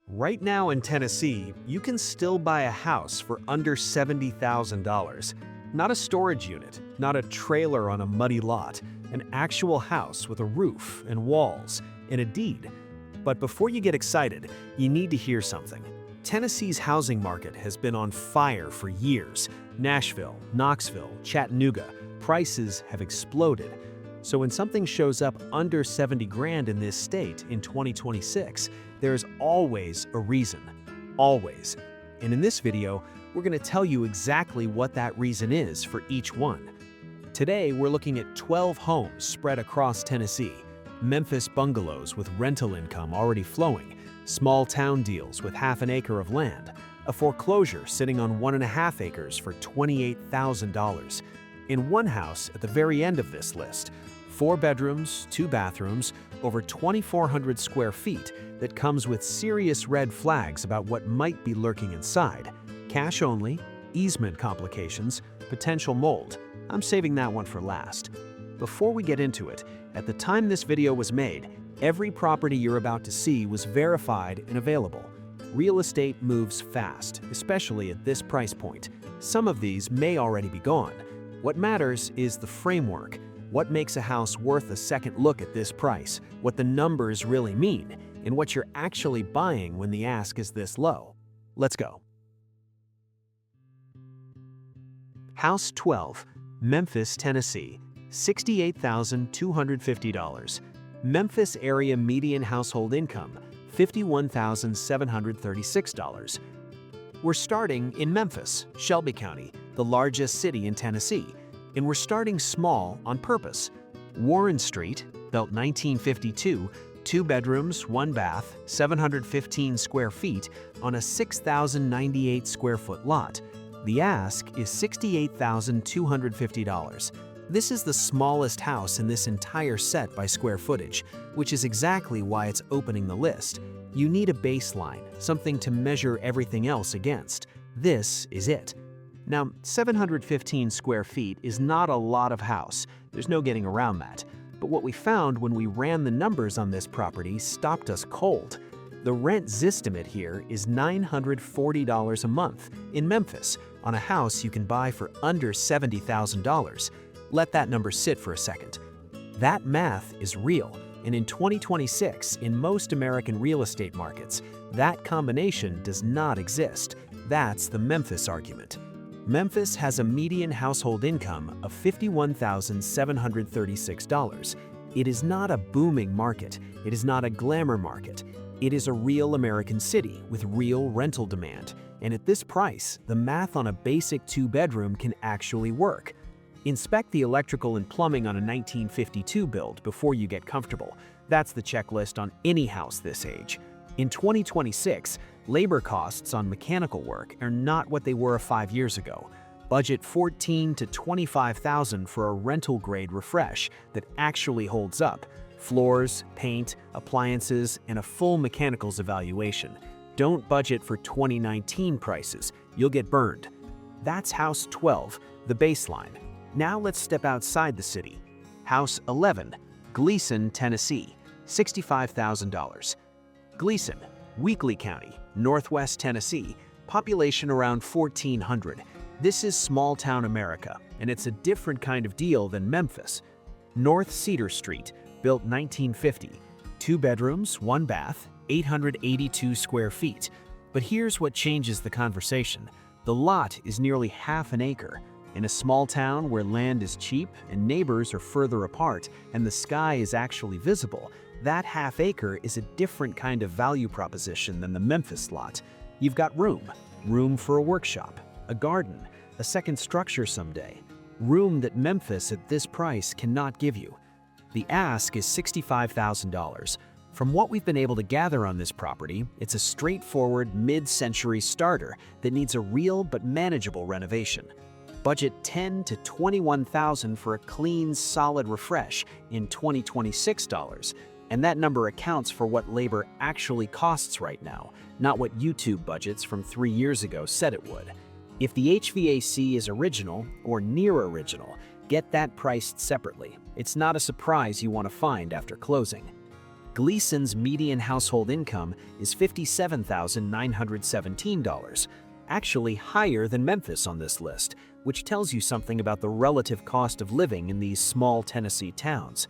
Right now in Tennessee, you can still buy a house for under $70,000. Not a storage unit, not a trailer on a muddy lot, an actual house with a roof and walls and a deed. But before you get excited, you need to hear something. Tennessee's housing market has been on fire for years. Nashville, Knoxville, Chattanooga, prices have exploded. So when something shows up under 70 grand in this state in 2026, there's always a reason. Always. And in this video, we're going to tell you exactly what that reason is for each one. Today, we're looking at 12 homes spread across Tennessee. Memphis bungalows with rental income already flowing, small town deals with half an acre of land, a foreclosure sitting on 1.5 acres for $28,000. In one house at the very end of this list, 4 bedrooms, 2 bathrooms, over 2,400 square feet that comes with serious red flags about what might be lurking inside. Cash only, easement complications, potential mold. I'm saving that one for last. Before we get into it, at the time this video was made, every property you're about to see was verified and available. Real estate moves fast, especially at this price point. Some of these may already be gone. What matters is the framework. What makes a house worth a second look at this price, what the numbers really mean, and what you're actually buying when the ask is this low. Let's go. House 12, Memphis, Tennessee, $68,250. Memphis area median household income, $51,736. We're starting in Memphis, Shelby County, the largest city in Tennessee. And we're starting small on purpose. Warren Street, built 1952, 2 bedrooms, 1 bath, 715 square feet on a 6,098 square foot lot. The ask is $68,250. This is the smallest house in this entire set by square footage, which is exactly why it's opening the list. You need a baseline, something to measure everything else against. This is it. Now, 715 square feet is not a lot of house. There's no getting around that. But what we found when we ran the numbers on this property stopped us cold. The rent zestimate here is $940 a month in Memphis on a house you can buy for under $70,000. Let that number sit for a second. That math is real, and in 2026, in most American real estate markets, that combination does not exist. That's the Memphis argument. Memphis has a median household income of $51,736. It is not a booming market. It is not a glamour market. It is a real American city with real rental demand. And at this price, the math on a basic 2-bedroom can actually work. Inspect the electrical and plumbing on a 1952 build before you get comfortable. That's the checklist on any house this age. In 2026, labor costs on mechanical work are not what they were 5 years ago. Budget $14,000 to $25,000 for a rental grade refresh that actually holds up. Floors, paint, appliances, and a full mechanicals evaluation. Don't budget for 2019 prices. You'll get burned. That's House 12, the baseline. Now let's step outside the city. House 11, Gleason, Tennessee, $65,000. Gleason, Weakley County, Northwest Tennessee, population around 1,400. This is small-town America, and it's a different kind of deal than Memphis. North Cedar Street, built 1950, 2 bedrooms, 1 bath, 882 square feet. But here's what changes the conversation. The lot is nearly half an acre. In a small town where land is cheap and neighbors are further apart and the sky is actually visible, that half acre is a different kind of value proposition than the Memphis lot. You've got room for a workshop, a garden, a second structure someday. Room that Memphis at this price cannot give you. The ask is $65,000. From what we've been able to gather on this property, it's a straightforward mid-century starter that needs a real but manageable renovation. Budget $10,000 to $21,000 for a clean, solid refresh in 2026 dollars. And that number accounts for what labor actually costs right now, not what YouTube budgets from 3 years ago said it would. If the HVAC is original or near original, get that priced separately. It's not a surprise you want to find after closing. Gleason's median household income is $57,917, actually higher than Memphis on this list, which tells you something about the relative cost of living in these small Tennessee towns.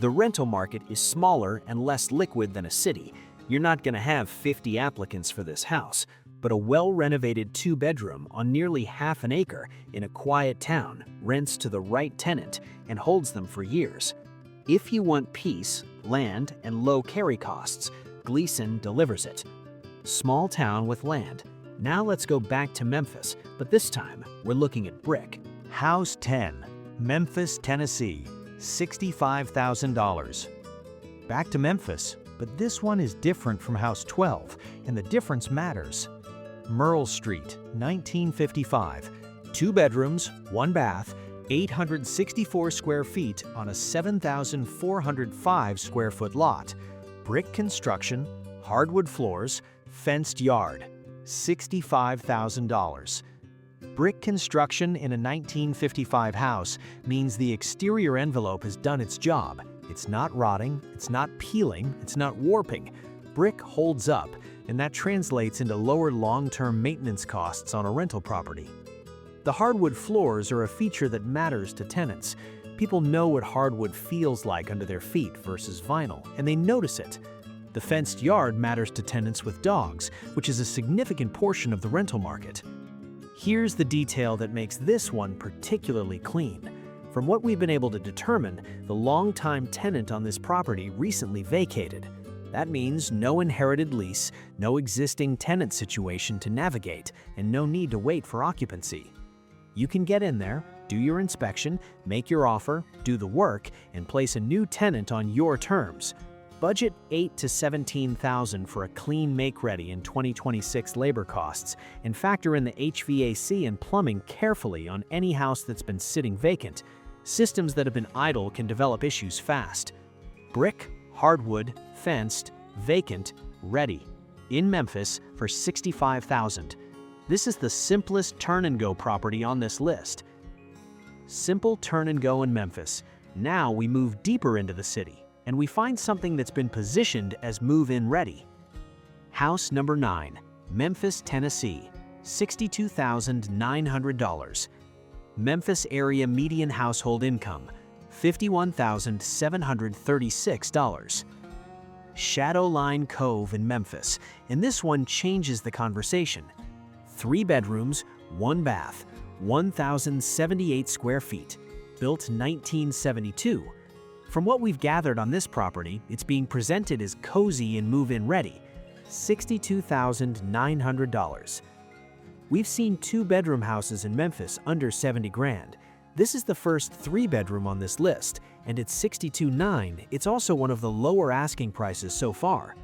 The rental market is smaller and less liquid than a city. You're not going to have 50 applicants for this house, but a well-renovated two-bedroom on nearly half an acre in a quiet town rents to the right tenant and holds them for years. If you want peace, land, and low carry costs, Gleason delivers it. Small town with land. Now let's go back to Memphis, but this time we're looking at brick. House 10, Memphis, Tennessee, $65,000. Back to Memphis, but this one is different from House 12, and the difference matters. Merle Street, 1955, 2 bedrooms, 1 bath, 864 square feet on a 7,405 square foot lot. Brick construction, hardwood floors, fenced yard, $65,000. Brick construction in a 1955 house means the exterior envelope has done its job. It's not rotting, it's not peeling, it's not warping. Brick holds up, and that translates into lower long-term maintenance costs on a rental property. The hardwood floors are a feature that matters to tenants. People know what hardwood feels like under their feet versus vinyl, and they notice it. The fenced yard matters to tenants with dogs, which is a significant portion of the rental market. Here's the detail that makes this one particularly clean. From what we've been able to determine, the longtime tenant on this property recently vacated. That means no inherited lease, no existing tenant situation to navigate, and no need to wait for occupancy. You can get in there, do your inspection, make your offer, do the work, and place a new tenant on your terms. Budget $8,000 to $17,000 for a clean make-ready in 2026 labor costs, and factor in the HVAC and plumbing carefully on any house that's been sitting vacant. Systems that have been idle can develop issues fast. Brick, hardwood, fenced, vacant, ready. In Memphis for $65,000. This is the simplest turn-and-go property on this list. Simple turn-and-go in Memphis. Now we move deeper into the city, and we find something that's been positioned as move-in ready. House number 9, Memphis, Tennessee, $62,900. Memphis area median household income, $51,736. Shadowline Cove in Memphis, and this one changes the conversation. 3 bedrooms, 1 bath, 1,078 square feet, built 1972. From what we've gathered on this property, it's being presented as cozy and move-in ready, $62,900. We've seen 2-bedroom houses in Memphis under $70,000. This is the first 3-bedroom on this list, and at $62,900, it's also one of the lower asking prices so far.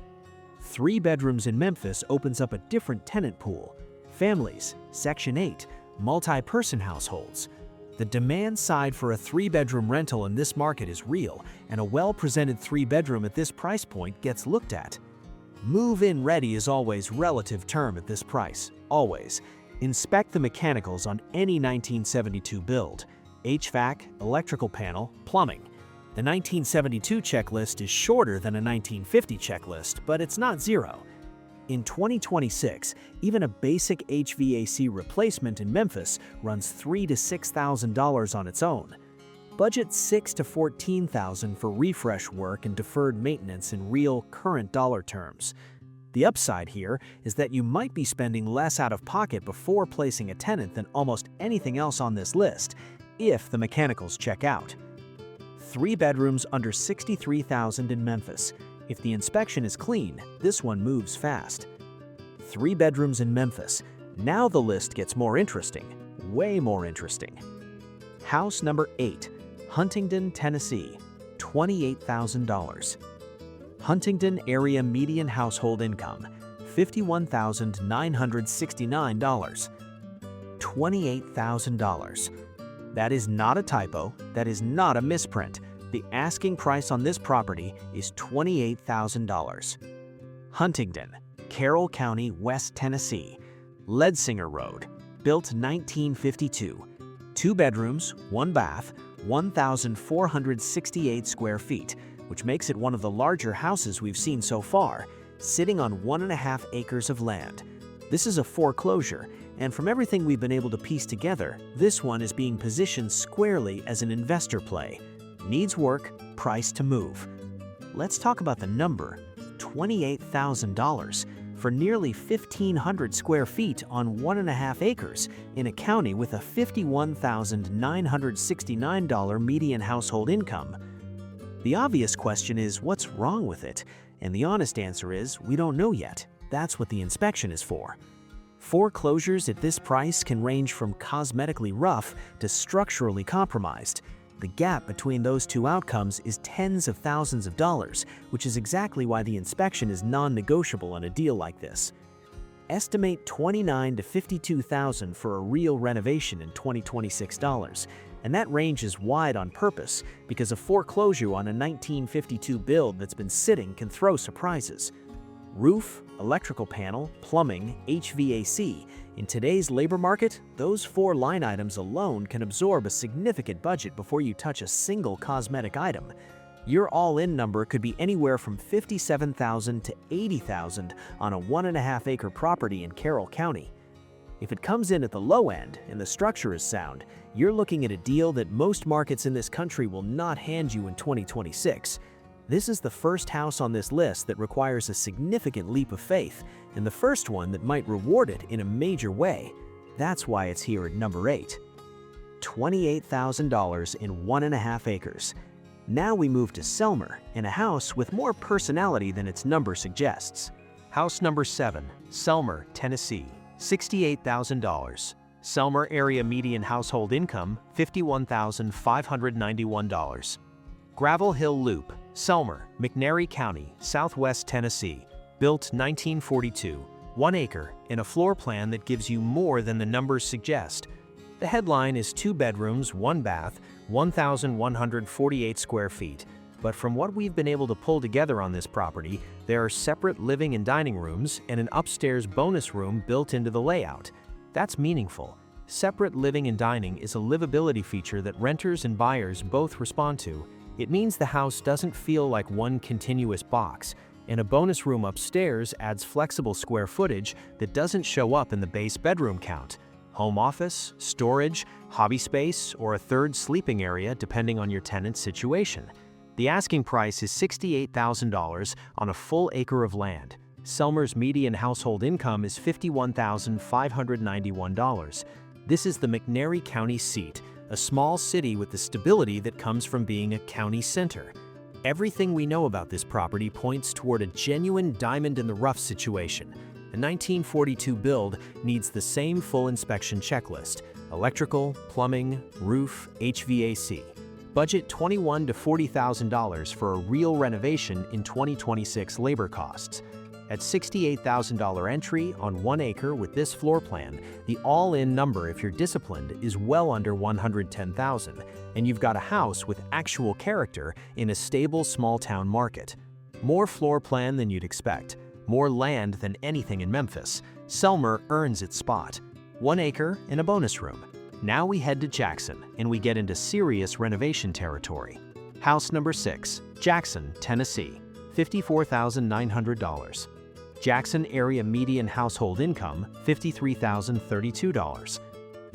3 bedrooms in Memphis opens up a different tenant pool. Families, Section 8, multi-person households. The demand side for a 3-bedroom rental in this market is real, and a well-presented 3-bedroom at this price point gets looked at. Move-in ready is always relative term at this price, always. Inspect the mechanicals on any 1972 build. HVAC, electrical panel, plumbing. The 1972 checklist is shorter than a 1950 checklist, but it's not zero. In 2026, even a basic HVAC replacement in Memphis runs $3,000 to $6,000 on its own. Budget $6,000 to $14,000 for refresh work and deferred maintenance in real, current dollar terms. The upside here is that you might be spending less out of pocket before placing a tenant than almost anything else on this list, if the mechanicals check out. 3 bedrooms under $63,000 in Memphis. If the inspection is clean, this one moves fast. 3 bedrooms in Memphis. Now the list gets more interesting, way more interesting. House number 8, Huntingdon, Tennessee, $28,000. Huntingdon area median household income, $51,969. $28,000. That is not a typo, that is not a misprint. The asking price on this property is $28,000. Huntingdon, Carroll County, West Tennessee, Ledsinger Road, built 1952. 2 bedrooms, 1 bath, 1,468 square feet, which makes it one of the larger houses we've seen so far, sitting on 1.5 acres of land. This is a foreclosure, and from everything we've been able to piece together, this one is being positioned squarely as an investor play. Needs work, price to move. Let's talk about the number, $28,000 for nearly 1,500 square feet on 1.5 acres in a county with a $51,969 median household income. The obvious question is, what's wrong with it? And the honest answer is, we don't know yet. That's what the inspection is for. Foreclosures at this price can range from cosmetically rough to structurally compromised. The gap between those two outcomes is tens of thousands of dollars, which is exactly why the inspection is non-negotiable on a deal like this. Estimate $29,000 to $52,000 for a real renovation in 2026 dollars, and that range is wide on purpose because a foreclosure on a 1952 build that's been sitting can throw surprises. Roof, electrical panel, plumbing, HVAC. In today's labor market, those 4 line items alone can absorb a significant budget before you touch a single cosmetic item. Your all-in number could be anywhere from $57,000 to $80,000 on a 1.5 acre property in Carroll County. If it comes in at the low end and the structure is sound, you're looking at a deal that most markets in this country will not hand you in 2026. This is the first house on this list that requires a significant leap of faith, and the first one that might reward it in a major way. That's why it's here at number 8. $28,000 in 1.5 acres. Now we move to Selmer, in a house with more personality than its number suggests. House number 7, Selmer, Tennessee, $68,000. Selmer area median household income, $51,591. Gravel Hill Loop, Selmer, McNairy County, Southwest Tennessee, built 1942, 1 acre, in a floor plan that gives you more than the numbers suggest. The headline is 2 bedrooms, 1 bath, 1,148 square feet. But from what we've been able to pull together on this property, there are separate living and dining rooms and an upstairs bonus room built into the layout. That's meaningful. Separate living and dining is a livability feature that renters and buyers both respond to. It means the house doesn't feel like one continuous box, and a bonus room upstairs adds flexible square footage that doesn't show up in the base bedroom count. Home office, storage, hobby space, or a third sleeping area depending on your tenant's situation. The asking price is $68,000 on a full acre of land. Selmer's median household income is $51,591. This is the McNairy County seat, a small city with the stability that comes from being a county center. Everything we know about this property points toward a genuine diamond-in-the-rough situation. A 1942 build needs the same full inspection checklist: electrical, plumbing, roof, HVAC. Budget $21,000 to $40,000 for a real renovation in 2026 labor costs. At $68,000 entry on 1 acre with this floor plan, the all-in number, if you're disciplined, is well under $110,000, and you've got a house with actual character in a stable small-town market. More floor plan than you'd expect, more land than anything in Memphis. Selmer earns its spot. 1 acre and a bonus room. Now we head to Jackson, and we get into serious renovation territory. House number 6, Jackson, Tennessee, $54,900. Jackson area median household income, $53,032.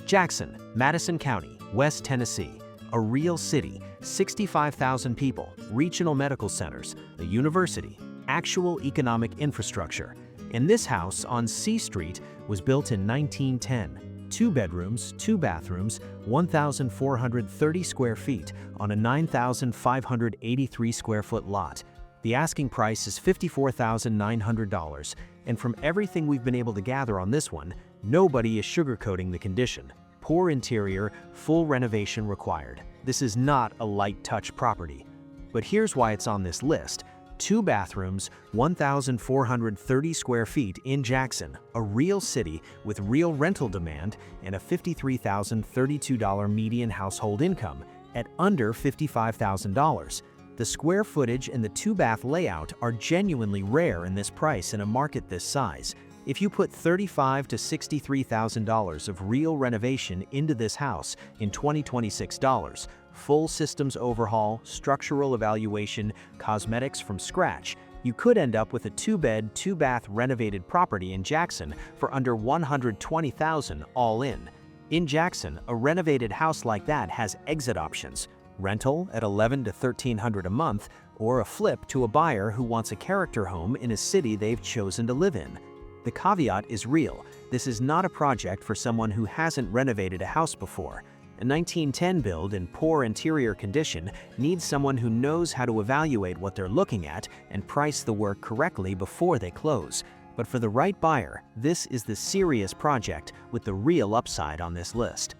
Jackson, Madison County, West Tennessee, a real city, 65,000 people, regional medical centers, a university, actual economic infrastructure. And this house on C Street was built in 1910. 2 bedrooms, 2 bathrooms, 1,430 square feet on a 9,583 square foot lot. The asking price is $54,900, and from everything we've been able to gather on this one, nobody is sugarcoating the condition. Poor interior, full renovation required. This is not a light touch property. But here's why it's on this list. 2 bathrooms, 1,430 square feet in Jackson, a real city with real rental demand and a $53,032 median household income at under $55,000. The square footage and the 2-bath layout are genuinely rare in this price in a market this size. If you put $35,000 to $63,000 of real renovation into this house in 2026 dollars, full systems overhaul, structural evaluation, cosmetics from scratch, you could end up with a 2-bed, 2-bath renovated property in Jackson for under $120,000 all in. In Jackson, a renovated house like that has exit options: rental at $1,100 to $1,300 a month, or a flip to a buyer who wants a character home in a city they've chosen to live in. The caveat is real. This is not a project for someone who hasn't renovated a house before. A 1910 build in poor interior condition needs someone who knows how to evaluate what they're looking at and price the work correctly before they close. But for the right buyer, this is the serious project with the real upside on this list.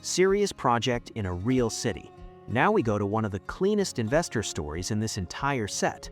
Serious project in a real city. Now we go to one of the cleanest investor stories in this entire set.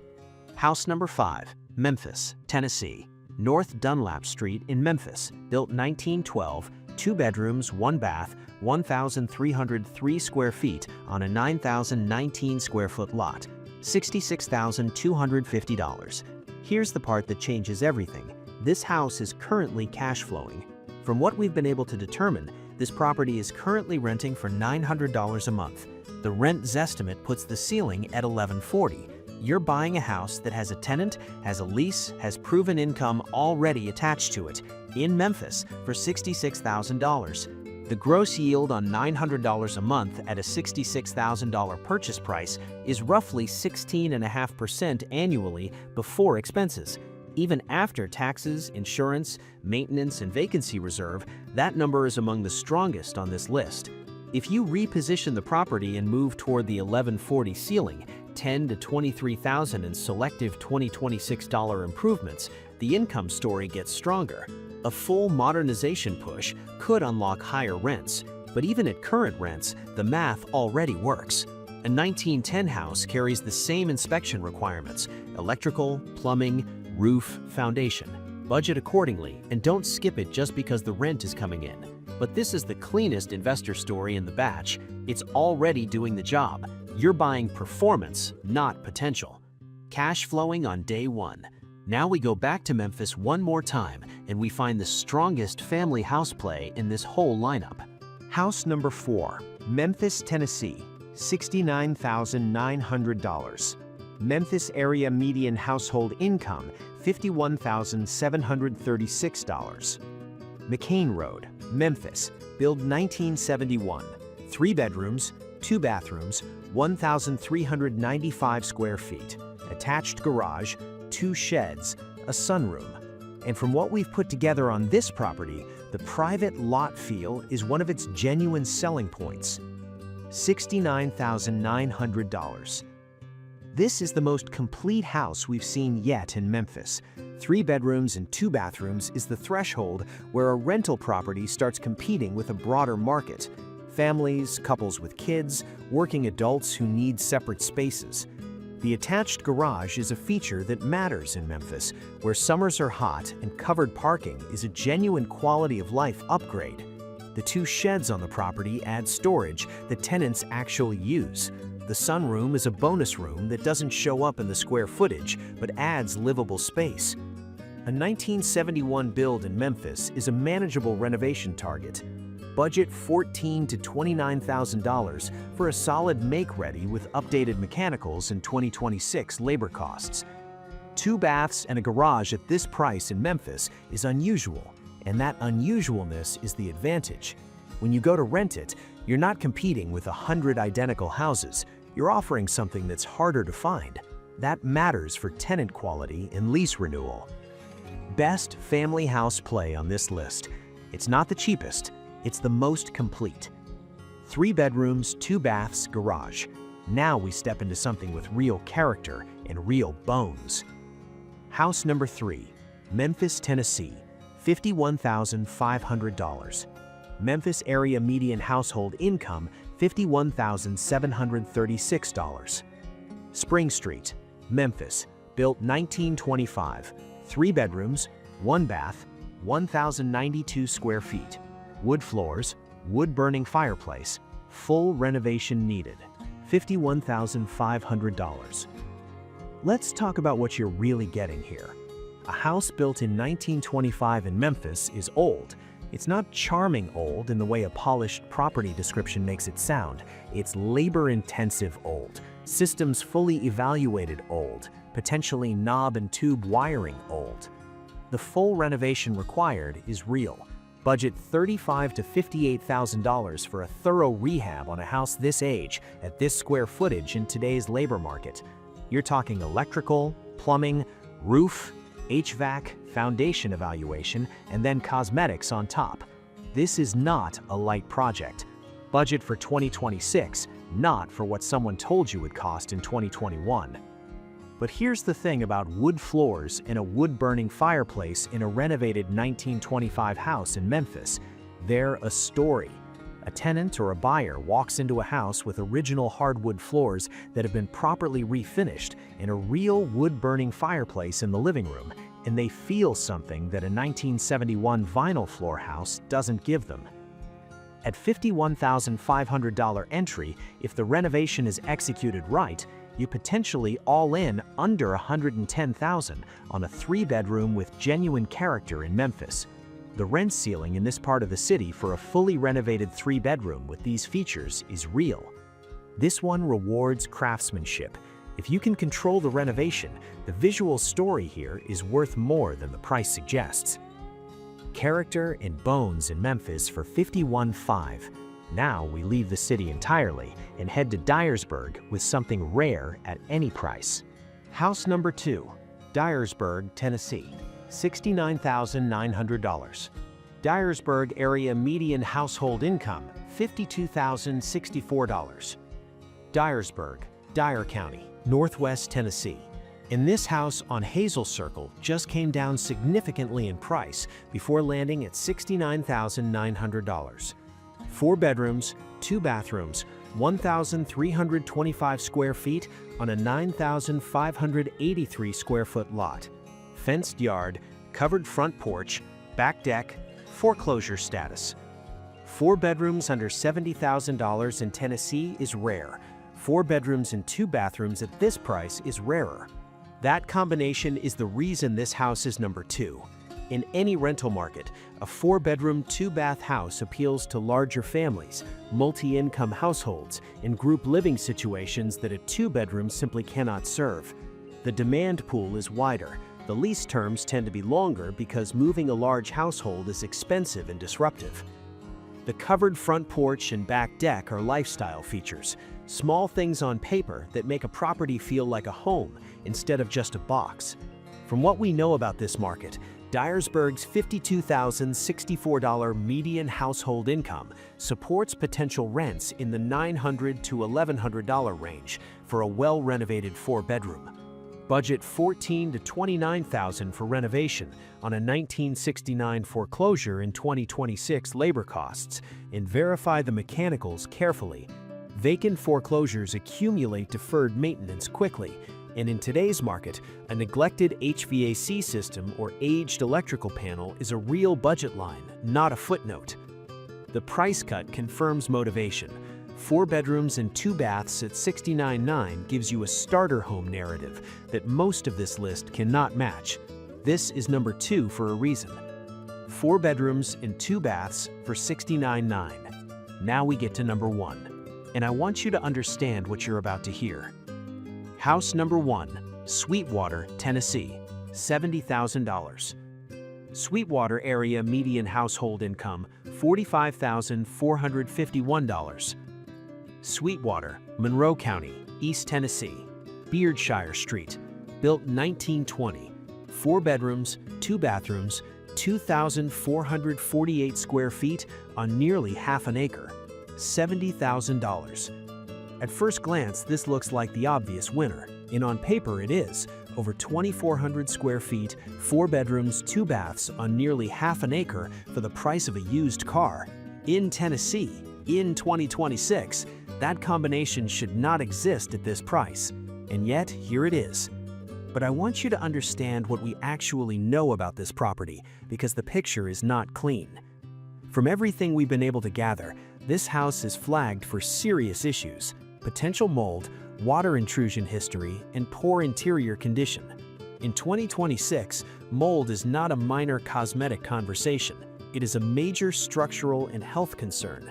House number 5, Memphis, Tennessee. North Dunlap Street in Memphis, built 1912, 2 bedrooms, 1 bath, 1,303 square feet on a 9,019 square foot lot, $66,250. Here's the part that changes everything. This house is currently cash flowing. From what we've been able to determine, this property is currently renting for $900 a month. The rent zestimate puts the ceiling at $1,140. You're buying a house that has a tenant, has a lease, has proven income already attached to it, in Memphis for $66,000. The gross yield on $900 a month at a $66,000 purchase price is roughly 16.5% annually before expenses. Even after taxes, insurance, maintenance, and vacancy reserve, that number is among the strongest on this list. If you reposition the property and move toward the $1,140 ceiling, $10,000 to $23,000 in selective $2026 improvements, the income story gets stronger. A full modernization push could unlock higher rents, but even at current rents, the math already works. A 1910 house carries the same inspection requirements: electrical, plumbing, roof, foundation. Budget accordingly and don't skip it just because the rent is coming in. But this is the cleanest investor story in the batch. It's already doing the job. You're buying performance, not potential. Cash flowing on day one. Now we go back to Memphis one more time and we find the strongest family house play in this whole lineup. House number 4, Memphis, Tennessee, $69,900. Memphis area median household income, $51,736. McCain Road, Memphis, built 1971, 3 bedrooms, 2 bathrooms, 1,395 square feet, attached garage, 2 sheds, a sunroom. And from what we've put together on this property, the private lot feel is one of its genuine selling points. $69,900. This is the most complete house we've seen yet in Memphis. 3 bedrooms and 2 bathrooms is the threshold where a rental property starts competing with a broader market. Families, couples with kids, working adults who need separate spaces. The attached garage is a feature that matters in Memphis, where summers are hot and covered parking is a genuine quality of life upgrade. The 2 sheds on the property add storage that tenants actually use. The sunroom is a bonus room that doesn't show up in the square footage, but adds livable space. A 1971 build in Memphis is a manageable renovation target. Budget $14,000 to $29,000 for a solid make-ready with updated mechanicals and 2026 labor costs. 2 baths and a garage at this price in Memphis is unusual, and that unusualness is the advantage. When you go to rent it, you're not competing with 100 identical houses. You're offering something that's harder to find. That matters for tenant quality and lease renewal. Best family house play on this list. It's not the cheapest, it's the most complete. 3 bedrooms, 2 baths, garage. Now we step into something with real character and real bones. House number 3, Memphis, Tennessee, $51,500. Memphis area median household income, $51,736. Spring Street, Memphis, built 1925, 3 bedrooms, 1 bath, 1,092 square feet. Wood floors, wood-burning fireplace, full renovation needed, $51,500. Let's talk about what you're really getting here. A house built in 1925 in Memphis is old. It's not charming old in the way a polished property description makes it sound. It's labor-intensive old, systems fully evaluated old, potentially knob and tube wiring old. The full renovation required is real. Budget $35,000 to $58,000 for a thorough rehab on a house this age at this square footage in today's labor market. You're talking electrical, plumbing, roof, HVAC, foundation evaluation, and then cosmetics on top. This is not a light project. Budget for 2026, not for what someone told you would cost in 2021. But here's the thing about wood floors and a wood-burning fireplace in a renovated 1925 house in Memphis. They're a story. A tenant or a buyer walks into a house with original hardwood floors that have been properly refinished and a real wood-burning fireplace in the living room, and they feel something that a 1971 vinyl floor house doesn't give them. At $51,500 entry, if the renovation is executed right, you potentially all in under $110,000 on a 3-bedroom with genuine character in Memphis. The rent ceiling in this part of the city for a fully renovated 3-bedroom with these features is real. This one rewards craftsmanship. If you can control the renovation, the visual story here is worth more than the price suggests. Character and bones in Memphis for $51,500. Now we leave the city entirely and head to Dyersburg with something rare at any price. House number 2, Dyersburg, Tennessee, $69,900. Dyersburg area median household income, $52,064. Dyersburg, Dyer County, Northwest Tennessee. And this house on Hazel Circle just came down significantly in price before landing at $69,900. 4 bedrooms, 2 bathrooms, 1,325 square feet on a 9,583 square foot lot. Fenced yard, covered front porch, back deck, foreclosure status. 4 bedrooms under $70,000 in Tennessee is rare. 4 bedrooms and 2 bathrooms at this price is rarer. That combination is the reason this house is number 2. In any rental market, a 4-bedroom, 2-bath house appeals to larger families, multi-income households, and group living situations that a 2-bedroom simply cannot serve. The demand pool is wider. The lease terms tend to be longer because moving a large household is expensive and disruptive. The covered front porch and back deck are lifestyle features, small things on paper that make a property feel like a home instead of just a box. From what we know about this market, Dyersburg's $52,064 median household income supports potential rents in the $900 to $1,100 range for a well-renovated 4-bedroom. Budget $14,000 to $29,000 for renovation on a 1969 foreclosure in 2026 labor costs, and verify the mechanicals carefully. Vacant foreclosures accumulate deferred maintenance quickly, and in today's market, a neglected HVAC system or aged electrical panel is a real budget line, not a footnote. The price cut confirms motivation. 4 bedrooms and 2 baths at $69,900 gives you a starter home narrative that most of this list cannot match. This is number 2 for a reason. 4 bedrooms and 2 baths for $69,900. Now we get to number 1, and I want you to understand what you're about to hear. House number 1, Sweetwater, Tennessee, $70,000. Sweetwater area median household income, $45,451. Sweetwater, Monroe County, East Tennessee, Beardshire Street, built 1920, 4 bedrooms, 2 bathrooms, 2,448 square feet on nearly half an acre, $70,000. At first glance, this looks like the obvious winner, and on paper it is. Over 2,400 square feet, 4 bedrooms, 2 baths on nearly half an acre for the price of a used car. In Tennessee, in 2026, that combination should not exist at this price, and yet here it is. But I want you to understand what we actually know about this property, because the picture is not clean. From everything we've been able to gather, this house is flagged for serious issues: potential mold, water intrusion history, and poor interior condition. In 2026, mold is not a minor cosmetic conversation. It is a major structural and health concern.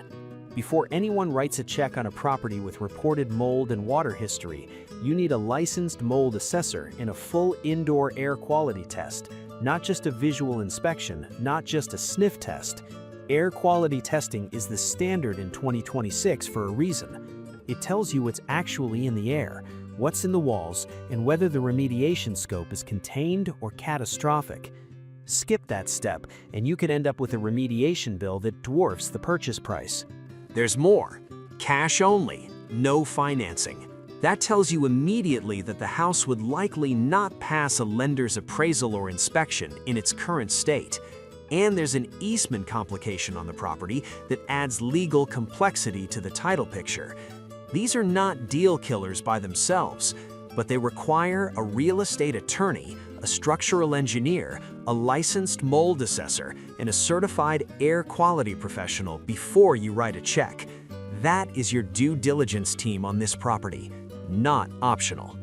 Before anyone writes a check on a property with reported mold and water history, you need a licensed mold assessor and a full indoor air quality test, not just a visual inspection, not just a sniff test. Air quality testing is the standard in 2026 for a reason. It tells you what's actually in the air, what's in the walls, and whether the remediation scope is contained or catastrophic. Skip that step, and you could end up with a remediation bill that dwarfs the purchase price. There's more. Cash only, no financing. That tells you immediately that the house would likely not pass a lender's appraisal or inspection in its current state. And there's an easement complication on the property that adds legal complexity to the title picture. These are not deal killers by themselves, but they require a real estate attorney, a structural engineer, a licensed mold assessor, and a certified air quality professional before you write a check. That is your due diligence team on this property, not optional.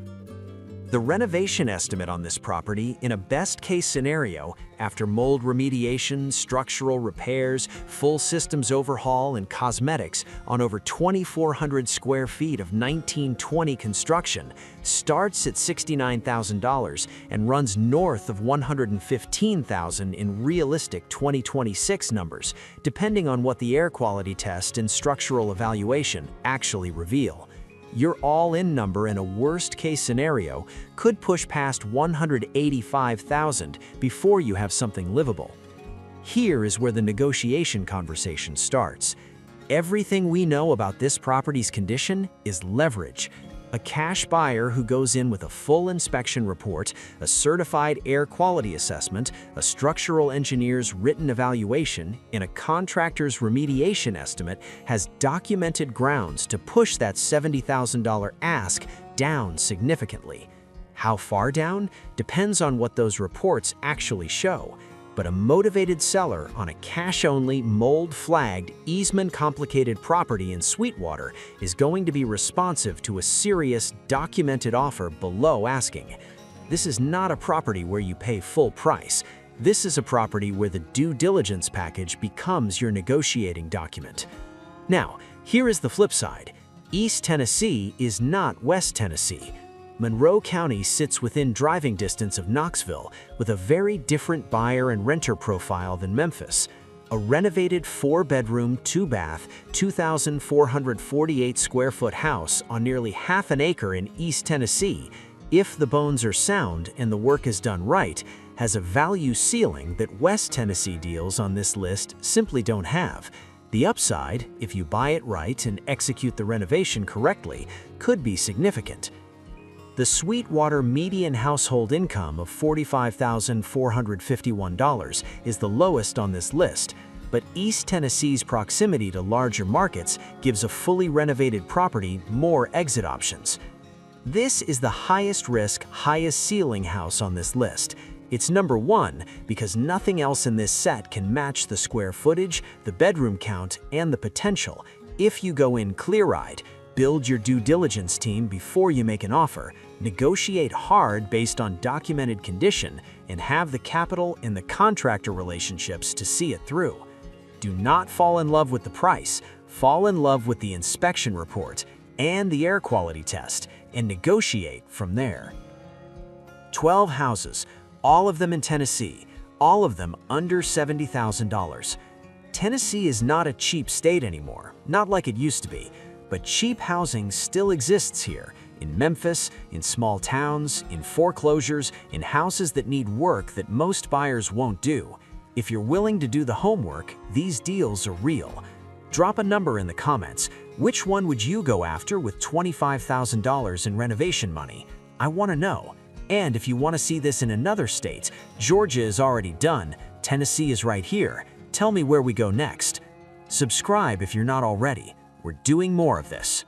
The renovation estimate on this property in a best-case scenario, after mold remediation, structural repairs, full systems overhaul, and cosmetics on over 2,400 square feet of 1920 construction, starts at $69,000 and runs north of $115,000 in realistic 2026 numbers, depending on what the air quality test and structural evaluation actually reveal. Your all-in number in a worst-case scenario could push past $185,000 before you have something livable. Here is where the negotiation conversation starts. Everything we know about this property's condition is leverage. A cash buyer who goes in with a full inspection report, a certified air quality assessment, a structural engineer's written evaluation, and a contractor's remediation estimate has documented grounds to push that $70,000 ask down significantly. How far down depends on what those reports actually show. But a motivated seller on a cash-only, mold-flagged, easement-complicated property in Sweetwater is going to be responsive to a serious, documented offer below asking. This is not a property where you pay full price. This is a property where the due diligence package becomes your negotiating document. Now, here is the flip side. East Tennessee is not West Tennessee. Monroe County sits within driving distance of Knoxville with a very different buyer and renter profile than Memphis. A renovated 4-bedroom, 2-bath, 2,448 square foot house on nearly half an acre in East Tennessee, if the bones are sound and the work is done right, has a value ceiling that West Tennessee deals on this list simply don't have. The upside, if you buy it right and execute the renovation correctly, could be significant. The Sweetwater median household income of $45,451 is the lowest on this list, but East Tennessee's proximity to larger markets gives a fully renovated property more exit options. This is the highest risk, highest ceiling house on this list. It's number one because nothing else in this set can match the square footage, the bedroom count, and the potential. If you go in clear-eyed, build your due diligence team before you make an offer, negotiate hard based on documented condition, and have the capital and the contractor relationships to see it through. Do not fall in love with the price, fall in love with the inspection report and the air quality test, and negotiate from there. 12 houses, all of them in Tennessee, all of them under $70,000. Tennessee is not a cheap state anymore, not like it used to be. But cheap housing still exists here, in Memphis, in small towns, in foreclosures, in houses that need work that most buyers won't do. If you're willing to do the homework, these deals are real. Drop a number in the comments. Which one would you go after with $25,000 in renovation money? I want to know. And if you want to see this in another state, Georgia is already done, Tennessee is right here. Tell me where we go next. Subscribe if you're not already. We're doing more of this.